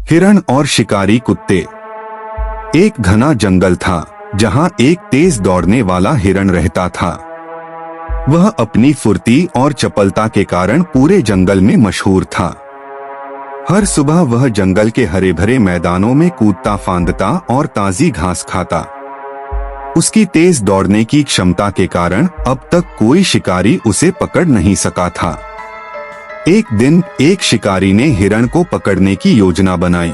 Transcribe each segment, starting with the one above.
हिरण और शिकारी कुत्ते। एक घना जंगल था जहां एक तेज दौड़ने वाला हिरण रहता था। वह अपनी फुर्ती और चपलता के कारण पूरे जंगल में मशहूर था। हर सुबह वह जंगल के हरे भरे मैदानों में कूदता फांदता और ताजी घास खाता। उसकी तेज दौड़ने की क्षमता के कारण अब तक कोई शिकारी उसे पकड़ नहीं सका था। एक दिन एक शिकारी ने हिरण को पकड़ने की योजना बनाई।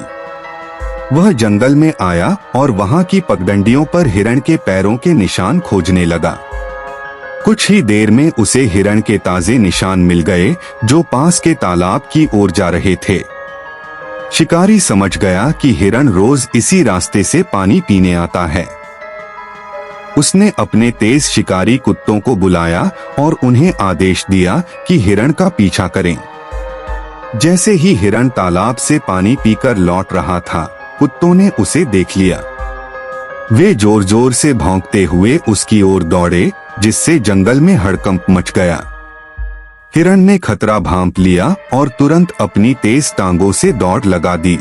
वह जंगल में आया और वहां की पगडंडियों पर हिरण के पैरों के निशान खोजने लगा। कुछ ही देर में उसे हिरण के ताजे निशान मिल गए जो पास के तालाब की ओर जा रहे थे। शिकारी समझ गया कि हिरण रोज इसी रास्ते से पानी पीने आता है। उसने अपने तेज शिकारी कुत्तों को बुलाया और उन्हें आदेश दिया कि हिरण का पीछा करें। जैसे ही हिरण तालाब से पानी पीकर लौट रहा था, कुत्तों ने उसे देख लिया। वे जोर जोर से भौंकते हुए उसकी ओर दौड़े, जिससे जंगल में हड़कंप मच गया। हिरण ने खतरा भांप लिया और तुरंत अपनी तेज टांगों से दौड़ लगा दी।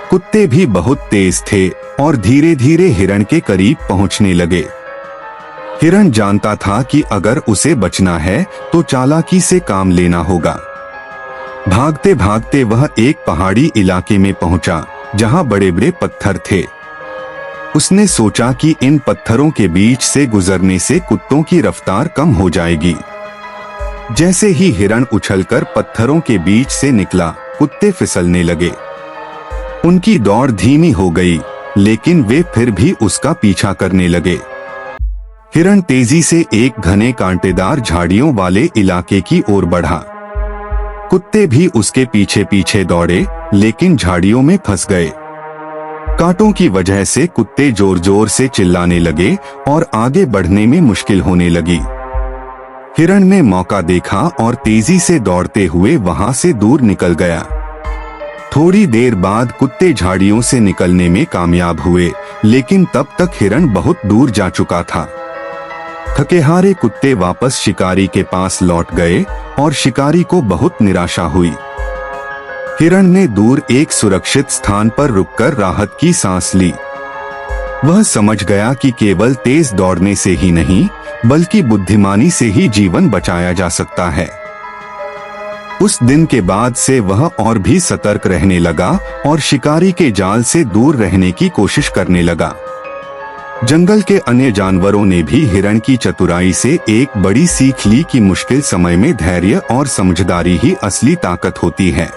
कुत्ते भी बहुत तेज थे और धीरे धीरे हिरण के करीब पहुंचने लगे। हिरण जानता था कि अगर उसे बचना है तो चालाकी से काम लेना होगा। भागते भागते वह एक पहाड़ी इलाके में पहुंचा जहां बड़े बड़े पत्थर थे। उसने सोचा कि इन पत्थरों के बीच से गुजरने से कुत्तों की रफ्तार कम हो जाएगी। जैसे ही हिरण उछलकर पत्थरों के बीच से निकला, कुत्ते फिसलने लगे। उनकी दौड़ धीमी हो गई, लेकिन वे फिर भी उसका पीछा करने लगे। हिरण तेजी से एक घने कांटेदार झाड़ियों वाले इलाके की ओर बढ़ा। कुत्ते भी उसके पीछे पीछे दौड़े, लेकिन झाड़ियों में फंस गए। कांटों की वजह से कुत्ते जोर जोर से चिल्लाने लगे और आगे बढ़ने में मुश्किल होने लगी। हिरण ने मौका देखा और तेजी से दौड़ते हुए वहां से दूर निकल गया। थोड़ी देर बाद कुत्ते झाड़ियों से निकलने में कामयाब हुए, लेकिन तब तक हिरण बहुत दूर जा चुका था। थकेहारे कुत्ते वापस शिकारी के पास लौट गए और शिकारी को बहुत निराशा हुई। हिरण ने दूर एक सुरक्षित स्थान पर रुककर राहत की सांस ली। वह समझ गया कि केवल तेज दौड़ने से ही नहीं, बल्कि बुद्धिमानी से ही जीवन बचाया जा सकता है। उस दिन के बाद से वह और भी सतर्क रहने लगा और शिकारी के जाल से दूर रहने की कोशिश करने लगा। जंगल के अन्य जानवरों ने भी हिरण की चतुराई से एक बड़ी सीख ली कि मुश्किल समय में धैर्य और समझदारी ही असली ताकत होती है।